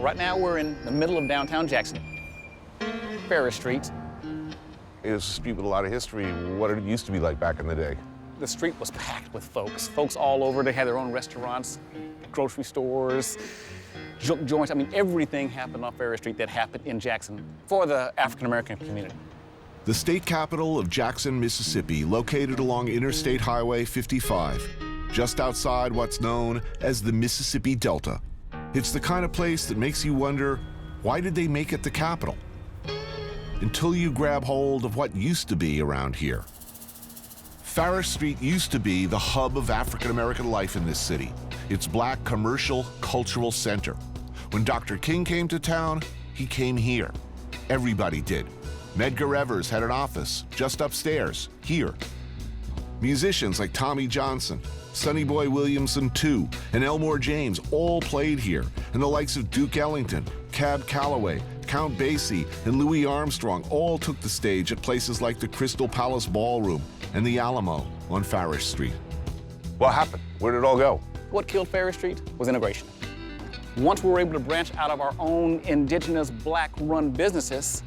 Right now we're in the middle of downtown Jackson, Ferris Street. It's a street with a lot of history, what it used to be like back in the day. The street was packed with folks. Folks all over. They had their own restaurants, grocery stores, juke joints. I mean, everything happened on Ferris Street that happened in Jackson for the African-American community. The state capital of Jackson, Mississippi, located along Interstate Highway 55, just outside what's known as the Mississippi Delta. It's the kind of place that makes you wonder, why did they make it the capital? Until you grab hold of what used to be around here. Ferris Street used to be the hub of African-American life in this city, its black commercial, cultural center. When Dr. King came to town, he came here. Everybody did. Medgar Evers had an office just upstairs, here. Musicians like Tommy Johnson, Sonny Boy Williamson II, and Elmore James all played here, and the likes of Duke Ellington, Cab Calloway, Count Basie, and Louis Armstrong all took the stage at places like the Crystal Palace Ballroom and the Alamo on Ferris Street. What happened? Where did it all go? What killed Ferris Street was integration. Once we were able to branch out of our own indigenous black-run businesses,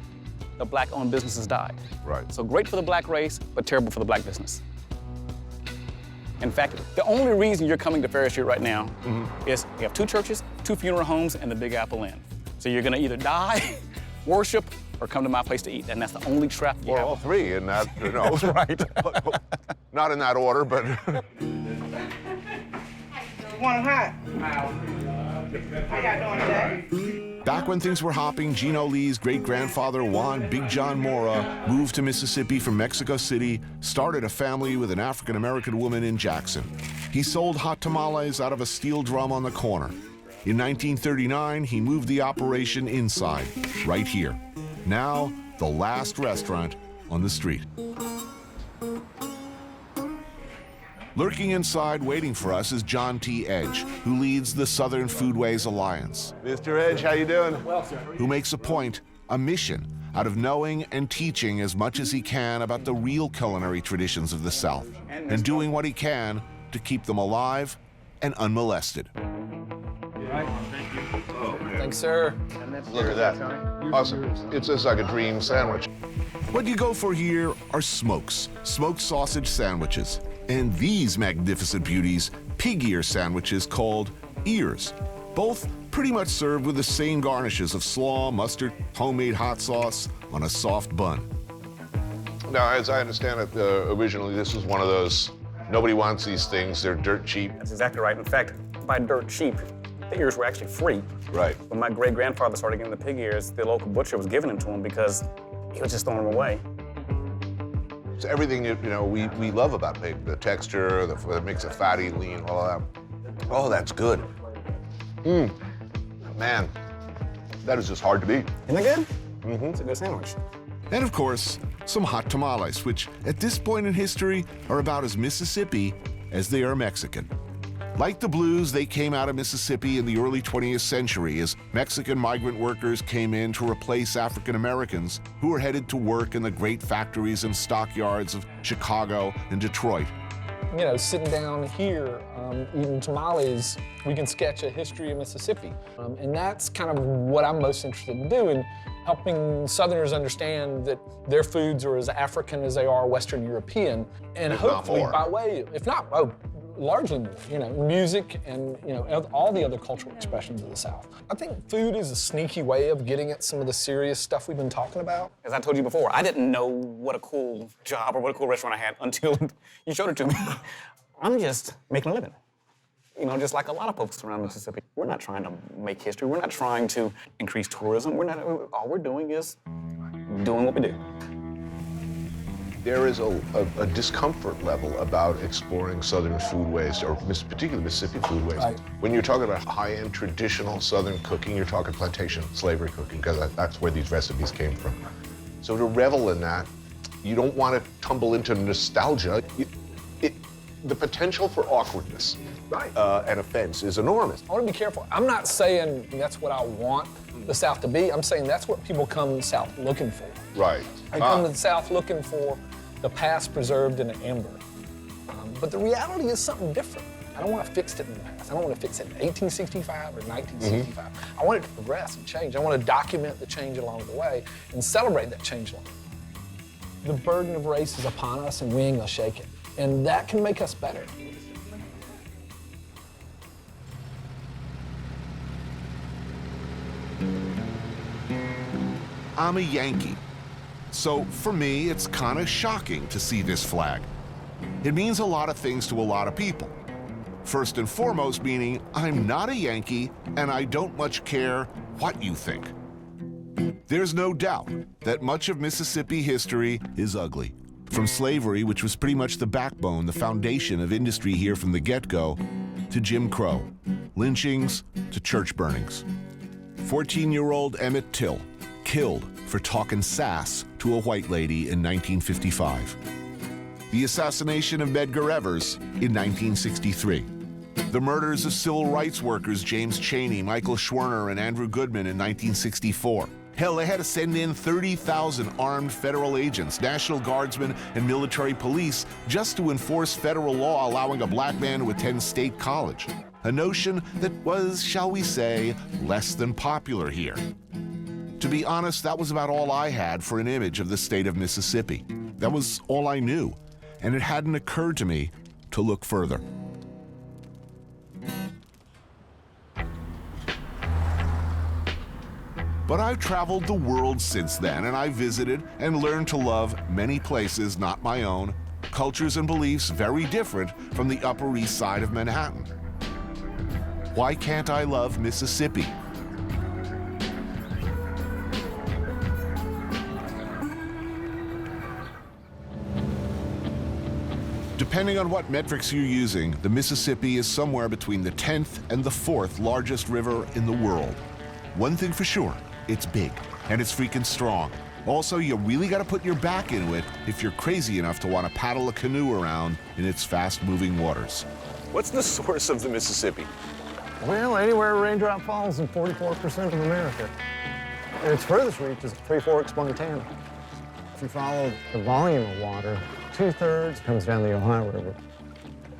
the black-owned businesses died. Right. So great for the black race, but terrible for the black business. In fact, the only reason you're coming to Ferris Street right now is you have 2 churches, 2 funeral homes, and the Big Apple Inn. So you're gonna either die, worship, or come to my place to eat, and that's the only trap you have. Or all 3 in that, you know. Right. Not in that order, but. Want 'em hot? How y'all doing today? Back when things were hopping, Gino Lee's great-grandfather, Juan Big John Mora, moved to Mississippi from Mexico City, started a family with an African-American woman in Jackson. He sold hot tamales out of a steel drum on the corner. In 1939, he moved the operation inside, right here. Now, the last restaurant on the street. Lurking inside, waiting for us, is John T. Edge, who leads the Southern Foodways Alliance. Mr. Edge, how you doing? Well, sir. Who makes a point, a mission, out of knowing and teaching as much as he can about the real culinary traditions of the South, and doing what he can to keep them alive and unmolested. Thanks, sir. Look at that. Awesome. It's just like a dream sandwich. What you go for here are smokes, smoked sausage sandwiches, and these magnificent beauties, pig ear sandwiches called ears. Both pretty much served with the same garnishes of slaw, mustard, homemade hot sauce on a soft bun. Now, as I understand it, originally this was one of those, nobody wants these things, they're dirt cheap. That's exactly right. In fact, by dirt cheap, the ears were actually free. Right. When my great-grandfather started getting the pig ears, the local butcher was giving them to him because he was just throwing them away. It's everything we love about pig, the texture, that makes it fatty, lean, all that. Oh, that's good. Man, that is just hard to beat. Isn't it good? It's a good sandwich. And of course, some hot tamales, which at this point in history are about as Mississippi as they are Mexican. Like the blues, they came out of Mississippi in the early 20th century as Mexican migrant workers came in to replace African Americans who were headed to work in the great factories and stockyards of Chicago and Detroit. You know, sitting down here, eating tamales, we can sketch a history of Mississippi. And that's kind of what I'm most interested in doing, helping Southerners understand that their foods are as African as they are Western European. And If not hopefully more. by way, if not, largely more, music and, all the other cultural expressions of the South. I think food is a sneaky way of getting at some of the serious stuff we've been talking about. As I told you before, I didn't know what a cool job or what a cool restaurant I had until you showed it to me. I'm just making a living. Just like a lot of folks around Mississippi. We're not trying to make history. We're not trying to increase tourism. All we're doing is doing what we do. There is a discomfort level about exploring Southern foodways, or particularly Mississippi foodways. Right. When you're talking about high-end traditional Southern cooking, you're talking plantation slavery cooking, because that's where these recipes came from. So to revel in that, you don't want to tumble into nostalgia. The potential for awkwardness and offense is enormous. I want to be careful. I'm not saying that's what I want the South to be. I'm saying that's what people come South looking for. Right. They come to the South looking for the past preserved in an amber. But the reality is something different. I don't want to fix it in the past. I don't want to fix it in 1865 or 1965. I want it to progress and change. I want to document the change along the way and celebrate that change along the way. The burden of race is upon us and we ain't gonna shake it. And that can make us better. I'm a Yankee. So for me, it's kind of shocking to see this flag. It means a lot of things to a lot of people. First and foremost, meaning I'm not a Yankee and I don't much care what you think. There's no doubt that much of Mississippi history is ugly. From slavery, which was pretty much the backbone, the foundation of industry here from the get-go, to Jim Crow, lynchings to church burnings. 14-year-old Emmett Till, killed for talking sass to a white lady in 1955. The assassination of Medgar Evers in 1963. The murders of civil rights workers James Chaney, Michael Schwerner, and Andrew Goodman in 1964. Hell, they had to send in 30,000 armed federal agents, National Guardsmen, and military police just to enforce federal law allowing a black man to attend state college. A notion that was, shall we say, less than popular here. To be honest, that was about all I had for an image of the state of Mississippi. That was all I knew, and it hadn't occurred to me to look further. But I've traveled the world since then, and I've visited and learned to love many places not my own, cultures and beliefs very different from the Upper East Side of Manhattan. Why can't I love Mississippi? Depending on what metrics you're using, the Mississippi is somewhere between the 10th and the 4th largest river in the world. One thing for sure, it's big, and it's freaking strong. Also, you really gotta put your back into it if you're crazy enough to want to paddle a canoe around in its fast-moving waters. What's the source of the Mississippi? Well, anywhere Raindrop falls in 44% of America. Its furthest reach is Three Forks, Montana. If you follow the volume of water, 2/3 comes down the Ohio River.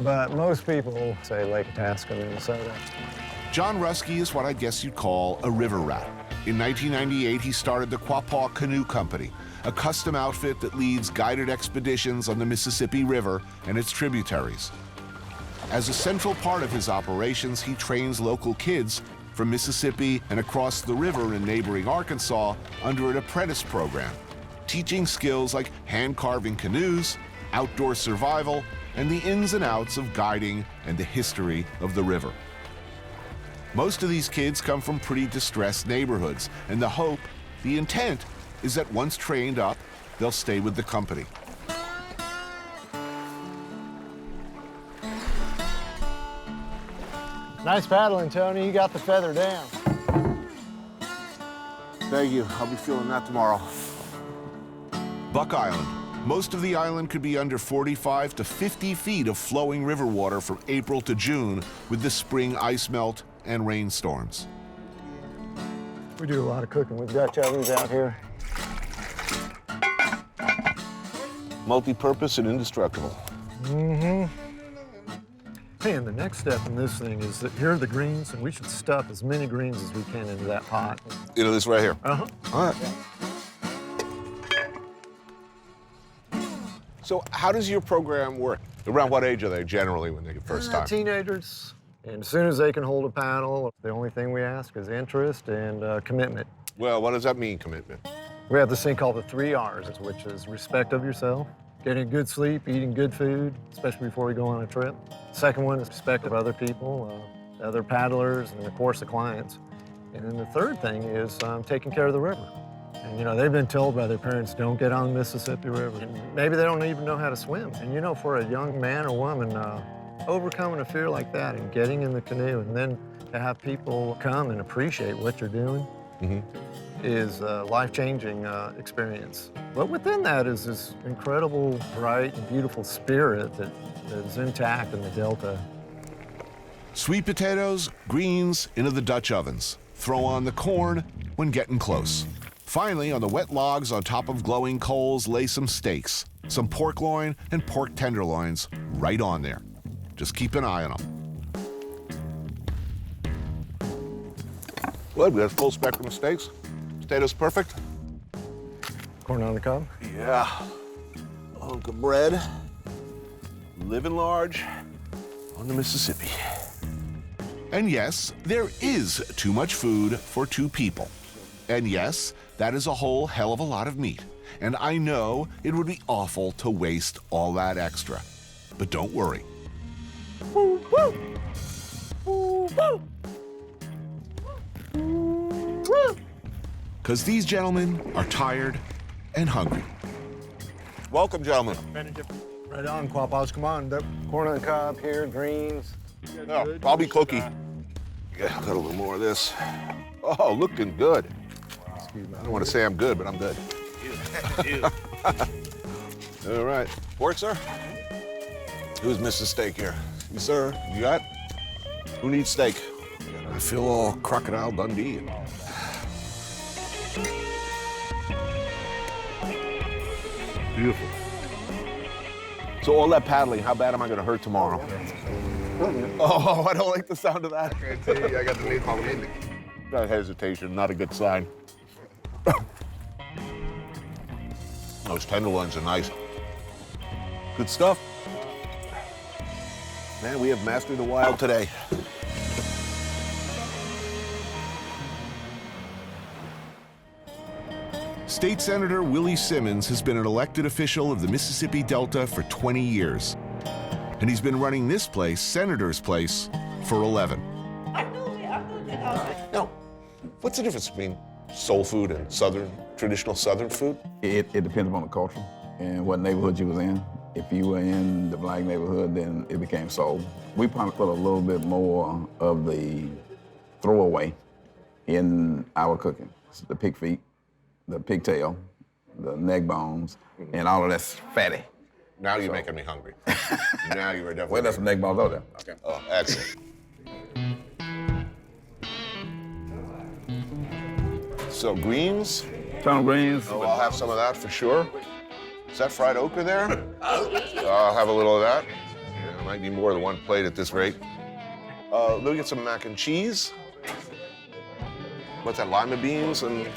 But most people say Lake Itasca, Minnesota. John Ruskey is what I guess you'd call a river rat. In 1998, he started the Quapaw Canoe Company, a custom outfit that leads guided expeditions on the Mississippi River and its tributaries. As a central part of his operations, he trains local kids from Mississippi and across the river in neighboring Arkansas under an apprentice program, teaching skills like hand-carving canoes, outdoor survival, and the ins and outs of guiding and the history of the river. Most of these kids come from pretty distressed neighborhoods, and the hope, the intent, is that once trained up, they'll stay with the company. Nice paddling, Tony. You got the feather down. Thank you. I'll be feeling that tomorrow. Buck Island. Most of the island could be under 45 to 50 feet of flowing river water from April to June with the spring ice melt and rainstorms. We do a lot of cooking with Dutch ovens out here. Multi-purpose and indestructible. Hey, and the next step in this thing is that here are the greens, and we should stuff as many greens as we can into that pot. You know, this right here. Uh-huh. All right. So how does your program work? Around what age are they generally when they get first time? Teenagers. And as soon as they can hold a paddle, the only thing we ask is interest and commitment. Well, what does that mean, commitment? We have this thing called the 3 R's, which is respect of yourself, getting good sleep, eating good food, especially before we go on a trip. Second one is respect of other people, other paddlers, and of course the clients. And then the third thing is taking care of the river. And you know, they've been told by their parents, don't get on the Mississippi River. And maybe they don't even know how to swim. And you know, for a young man or woman, overcoming a fear like that and getting in the canoe and then to have people come and appreciate what you're doing is a life-changing experience. But within that is this incredible, bright, and beautiful spirit that is intact in the Delta. Sweet potatoes, greens, into the Dutch ovens. Throw on the corn when getting close. Finally, on the wet logs on top of glowing coals, lay some steaks, some pork loin and pork tenderloins right on there. Just keep an eye on them. Good, we have full spectrum of steaks. Potatoes perfect. Corn on the cob. Yeah. Hunk of bread. Living large on the Mississippi. And yes, there is too much food for two people. And yes, that is a whole hell of a lot of meat. And I know it would be awful to waste all that extra. But don't worry. Because these gentlemen are tired and hungry. Welcome, gentlemen. Right on, Quapos. Come on. Corn on the cob here, greens. Oh, I'll be cookie. Yeah, got a little more of this. Oh, looking good. I don't want to say I'm good, but I'm good. All right. Pork, sir? Who's Mrs. Steak here? You, sir? You got? Who needs steak? I feel all Crocodile Dundee. Beautiful. So all that paddling, how bad am I going to hurt tomorrow? Oh, I don't like the sound of that. I tell you, I got the name called Mindy. That hesitation, not a good sign. Those tenderloins are nice. Good stuff. Man, we have mastered the wild today. State Senator Willie Simmons has been an elected official of the Mississippi Delta for 20 years. And he's been running this place, Senator's Place, for 11. Now, what's the difference between soul food and traditional Southern food? It depends upon the culture and what neighborhood you was in. If you were in the black neighborhood, then it became soul. We probably put a little bit more of the throwaway in our cooking. So the pig feet, the pigtail, the neck bones, and all of that's fatty. Now you're making me hungry. Now you are definitely. Well, there's some neck bones out there. Okay. Oh, excellent. So greens, Turnip greens. I'll have some of that for sure. Is that fried okra there? I'll have a little of that. Yeah, might be more than one plate at this rate. Let me get some mac and cheese. What's that, lima beans and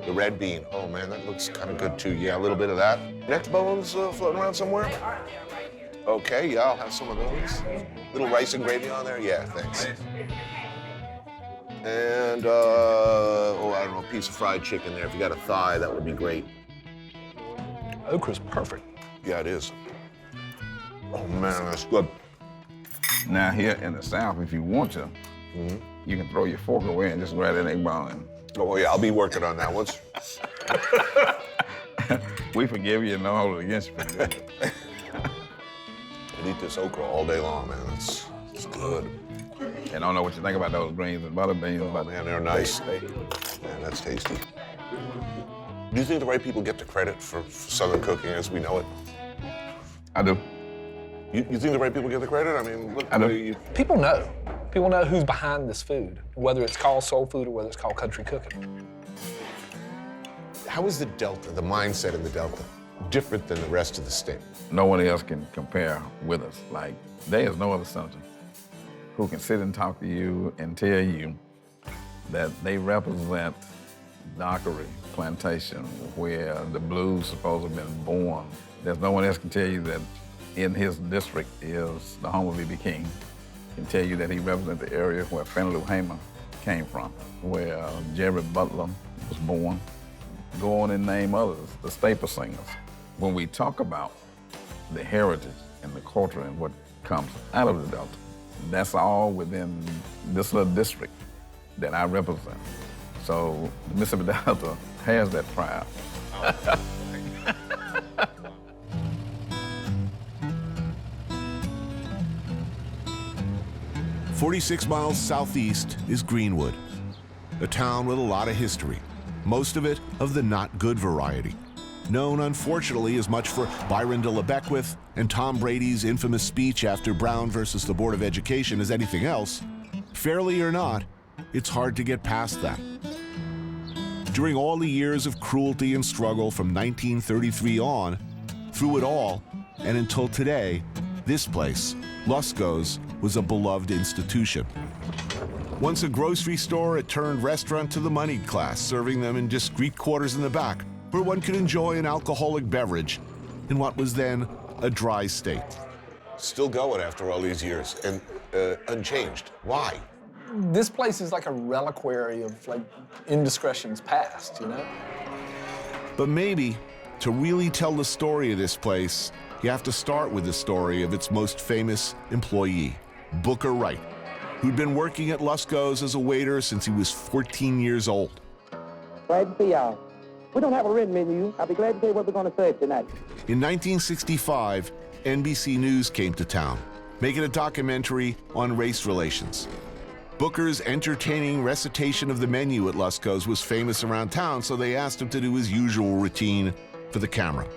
the red bean. Oh man, that looks kind of good too. Yeah, a little bit of that. Neck bones floating around somewhere? Okay, yeah, I'll have some of those. Little rice and gravy on there? Yeah, thanks. And, I don't know, a piece of fried chicken there. If you got a thigh, that would be great. Okra's perfect. Yeah, it is. Oh man, that's good. Now here in the South, if you want to, you can throw your fork away and just grab that egg bone. Oh yeah, I'll be working on that once. We forgive you and don't hold it against you for good. I'd eat this okra all day long, man. It's good. And I don't know what you think about those greens and butter beans, Oh but man, they're nice. Man, that's tasty. Do you think the right people get the credit for Southern cooking as we know it? I do. You think the right people get the credit? I mean, look, I do. People know. People know who's behind this food, whether it's called soul food or whether it's called country cooking. How is the Delta, the mindset in the Delta, different than the rest of the state? No one else can compare with us. Like, there is no other senator who can sit and talk to you and tell you that they represent Dockery Plantation, where the blues supposed to have been born. There's no one else can tell you that in his district is the home of B.B. King. Can tell you that he represents the area where Fannie Lou Hamer came from, where Jerry Butler was born. Go on and name others, the staple singers. When we talk about the heritage and the culture and what comes out of the Delta, that's all within this little district that I represent. So the Mississippi Delta has that pride. 46 miles southeast is Greenwood, a town with a lot of history, most of it of the not good variety. Known, unfortunately, as much for Byron de la Beckwith and Tom Brady's infamous speech after Brown versus the Board of Education as anything else, fairly or not, it's hard to get past that. During all the years of cruelty and struggle from 1933 on, through it all, and until today, this place, Lusco's, was a beloved institution. Once a grocery store, it turned restaurant to the moneyed class, serving them in discreet quarters in the back, where one could enjoy an alcoholic beverage in what was then a dry state. Still going after all these years and unchanged. Why? This place is like a reliquary of like indiscretions past, you know? But maybe, to really tell the story of this place, you have to start with the story of its most famous employee, Booker Wright, who'd been working at Lusco's as a waiter since he was 14 years old. Glad to see y'all. We don't have a written menu. I'll be glad to tell you what we're going to serve tonight. In 1965, NBC News came to town, making a documentary on race relations. Booker's entertaining recitation of the menu at Lusco's was famous around town, so they asked him to do his usual routine for the camera.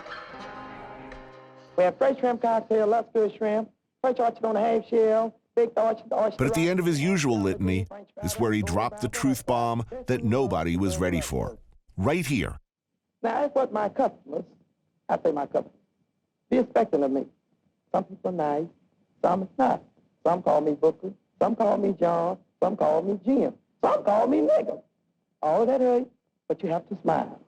We have fresh shrimp cocktail, Lusco shrimp, fresh orchard on a half shell, big orchard. But at the end of his usual litany is where he dropped the truth bomb that nobody was ready for. Right here. Now, that's what my customers, I say my customers, be expecting of me. Some people are nice, some is not. Some call me Booker, some call me John, some call me Jim, some call me nigger. All of that hurts, but you have to smile.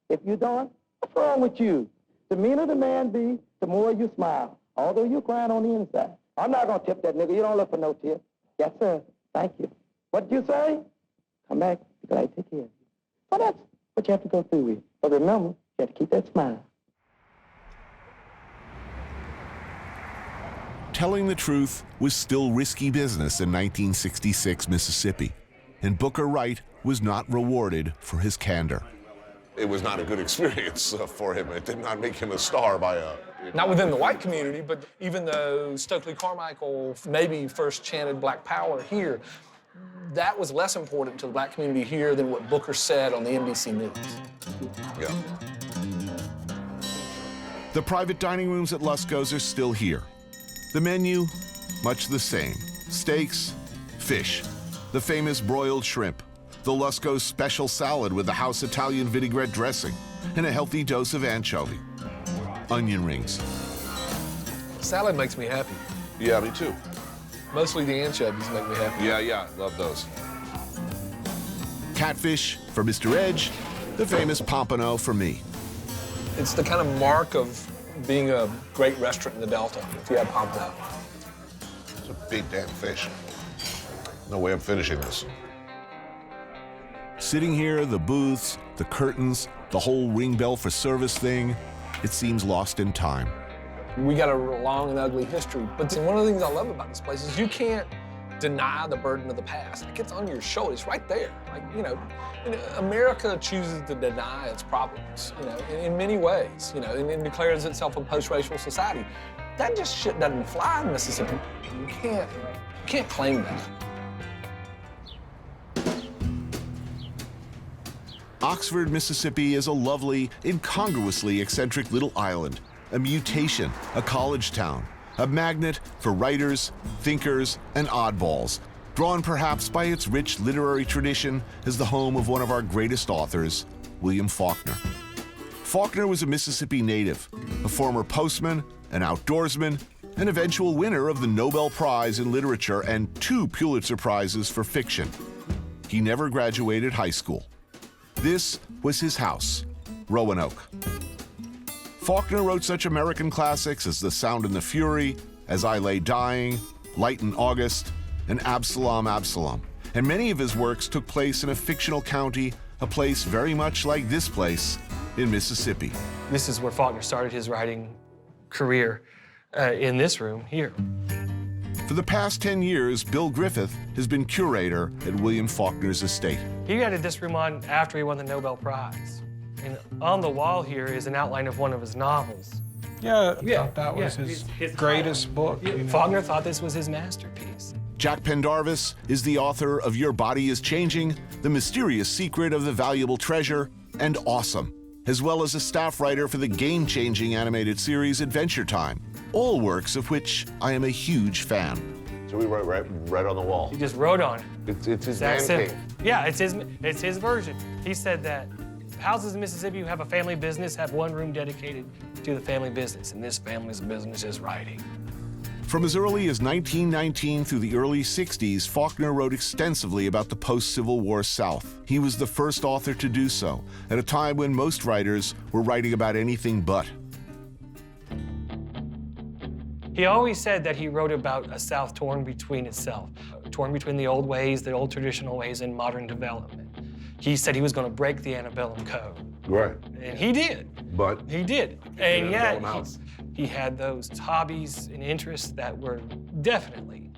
If you don't, what's wrong with you? The meaner the man be, the more you smile, although you're crying on the inside. I'm not going to tip that nigga. You don't look for no tip. Yes, sir. Thank you. What did you say? Come back, because I take care of you. Well, that's what you have to go through with. But remember, you have to keep that smile. Telling the truth was still risky business in 1966 Mississippi, and Booker Wright was not rewarded for his candor. It was not a good experience for him. It did not make him a star by a... Not within the white community, but even though Stokely Carmichael maybe first chanted Black Power here, that was less important to the black community here than what Booker said on the NBC News. Yeah. The private dining rooms at Lusco's are still here. The menu, much the same. Steaks, fish, the famous broiled shrimp, the Lusco's special salad with the house Italian vinaigrette dressing, and a healthy dose of anchovy. Onion rings. Salad makes me happy. Yeah, me too. Mostly the anchovies make me happy. Yeah, love those. Catfish for Mr. Edge, the famous pompano for me. It's the kind of mark of being a great restaurant in the Delta, if you have pompano. It's a big damn fish. No way I'm finishing this. Sitting here, the booths, the curtains, the whole ring bell for service thing, it seems lost in time. We got a long and ugly history, but one of the things I love about this place is you can't deny the burden of the past. It gets on your shoulders right there. Like, you know, America chooses to deny its problems, you know, in many ways, you know, and declares itself a post-racial society. That just shit doesn't fly in Mississippi. You can't claim that. Oxford, Mississippi is a lovely, incongruously eccentric little island, a mutation, a college town, a magnet for writers, thinkers, and oddballs, drawn perhaps by its rich literary tradition as the home of one of our greatest authors, William Faulkner. Faulkner was a Mississippi native, a former postman, an outdoorsman, an eventual winner of the Nobel Prize in Literature and 2 Pulitzer Prizes for fiction. He never graduated high school. This was his house, Roanoke. Faulkner wrote such American classics as The Sound and the Fury, As I Lay Dying, Light in August, and Absalom, Absalom. And many of his works took place in a fictional county, a place very much like this place in Mississippi. This is where Faulkner started his writing career, in this room here. For the past 10 years, Bill Griffith has been curator at William Faulkner's estate. He added this room on after he won the Nobel Prize. And on the wall here is an outline of one of his novels. Yeah, I thought that was his greatest book. You know? Faulkner thought this was his masterpiece. Jack Pendarvis is the author of Your Body is Changing, The Mysterious Secret of the Valuable Treasure, and Awesome, as well as a staff writer for the game-changing animated series Adventure Time, all works of which I am a huge fan. So we wrote right on the wall. He just wrote on it. It's his man cave. Yeah, it's his version. He said that houses in Mississippi who have a family business have one room dedicated to the family business, and this family's business is writing. From as early as 1919 through the early 60s, Faulkner wrote extensively about the post-Civil War South. He was the first author to do so, at a time when most writers were writing about anything but. He always said that he wrote about a South torn between itself, torn between the old ways, the old traditional ways, and modern development. He said he was going to break the antebellum code. Right. And he did. But He did. And yet, antebellum house. he had those hobbies and interests that were definitely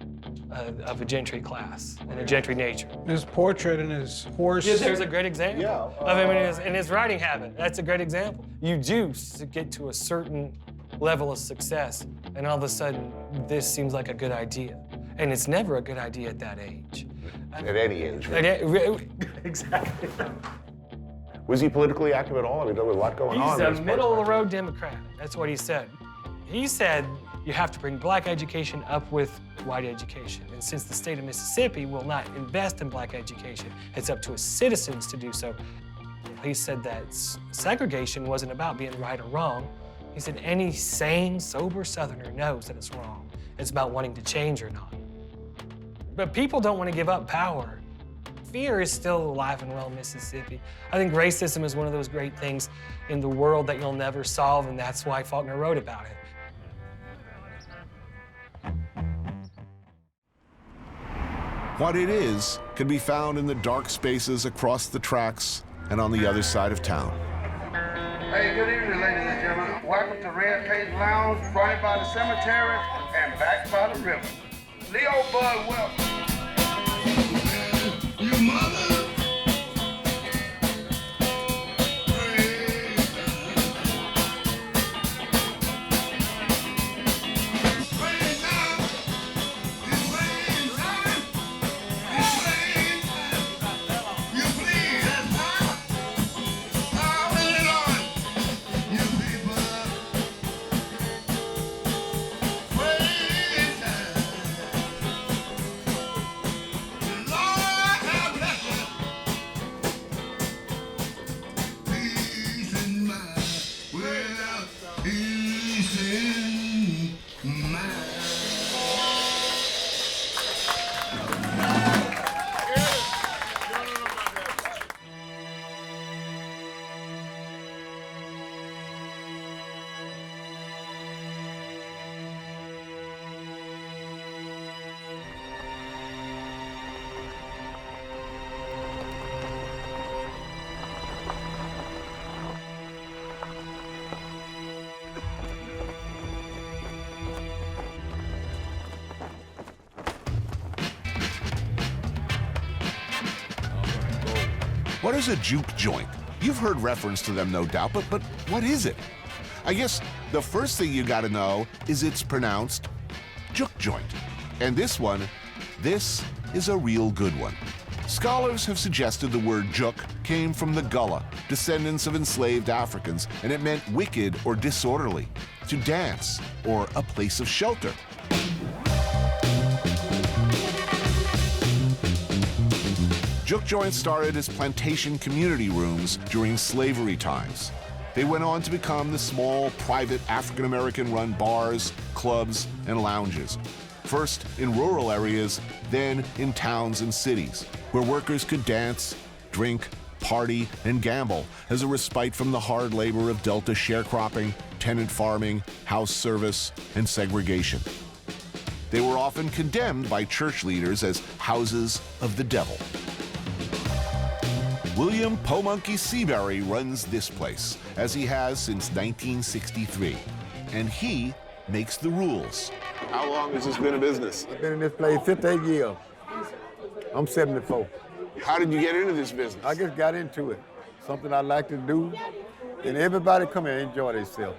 of a gentry class and a gentry nature. His portrait and his horse. Yeah, there's a great example of him in his writing habit. That's a great example. You do to get to a certain level of success, and all of a sudden, this seems like a good idea. And it's never a good idea at that age. at any age. Right? Exactly. Was he politically active at all? I mean, there was a lot going on. He's a middle-of-the-road Democrat. That's what he said. He said you have to bring black education up with white education. And since the state of Mississippi will not invest in black education, it's up to its citizens to do so. He said that segregation wasn't about being right or wrong. He said any sane, sober Southerner knows that it's wrong. It's about wanting to change or not. But people don't want to give up power. Fear is still alive and well in Mississippi. I think racism is one of those great things in the world that you'll never solve, and that's why Faulkner wrote about it. What it is can be found in the dark spaces across the tracks and on the other side of town. Hey, good evening, ladies and gentlemen. Welcome to Red Page Lounge, fronted by the cemetery and backed by the river. Leo Bud, welcome. Your mother. What is a juke joint? You've heard reference to them, no doubt, but what is it? I guess the first thing you gotta know is it's pronounced juke joint. And this is a real good one. Scholars have suggested the word juke came from the Gullah, descendants of enslaved Africans, and it meant wicked or disorderly, to dance, or a place of shelter. Juke joints started as plantation community rooms during slavery times. They went on to become the small, private African-American-run bars, clubs, and lounges. First in rural areas, then in towns and cities, where workers could dance, drink, party, and gamble as a respite from the hard labor of Delta sharecropping, tenant farming, house service, and segregation. They were often condemned by church leaders as houses of the devil. William Po'Monkey Seabury runs this place, as he has since 1963, and he makes the rules. How long has this been in business? I've been in this place 58 years. I'm 74. How did you get into this business? I just got into it. Something I like to do, and everybody come here and enjoy themselves.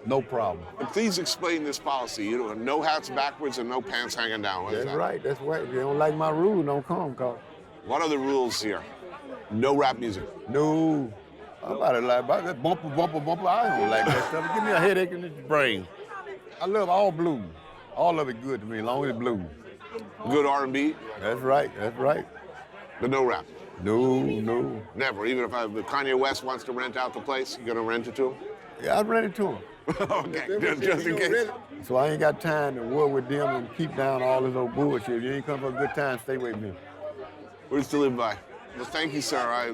No problem. Please explain this policy. You know, no hats backwards and no pants hanging down. What is That's that? right, that's right. If you don't like my rule, don't come, cause. What are the rules here? No rap music. No. I'm about to like that bumper, bumper, bumper. I don't like that stuff. Give me a headache in the brain. I love all blues. All of it good to me, as long as it's blues. Good R&B? That's right, that's right. But no rap? No, no. Never. Even if Kanye West wants to rent out the place, you gonna rent it to him? Yeah, I'd rent it to him. Okay, just in case. So I ain't got time to war with them and keep down all this old bullshit. If you ain't come for a good time, stay away from me. Words to live by. Well, thank you, sir. I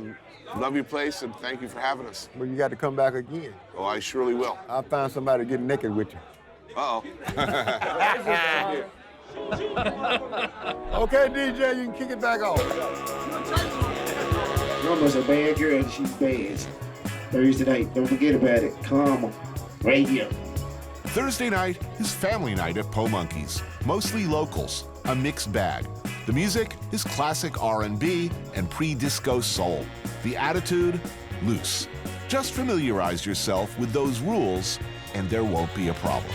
love your place, and thank you for having us. But you got to come back again. Oh, I surely will. I'll find somebody to get naked with you. Uh-oh. Okay, DJ, you can kick it back off. Mama's a bad girl and she's bad. Thursday night, don't forget about it. Karma, radio. Thursday night is family night at Po Monkey's. Mostly locals, a mixed bag. The music is classic R&B and pre-disco soul. The attitude, loose. Just familiarize yourself with those rules and there won't be a problem.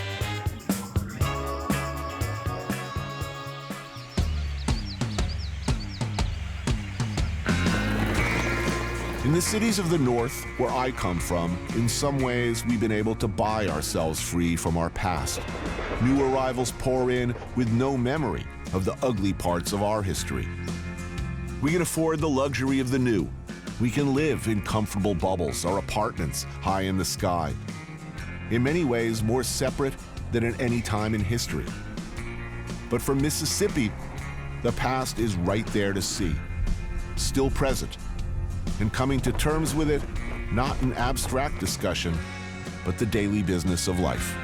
In the cities of the North, where I come from, in some ways we've been able to buy ourselves free from our past. New arrivals pour in with no memory of the ugly parts of our history. We can afford the luxury of the new. We can live in comfortable bubbles or apartments high in the sky. In many ways, more separate than at any time in history. But for Mississippi, the past is right there to see, still present. And coming to terms with it, not an abstract discussion, but the daily business of life.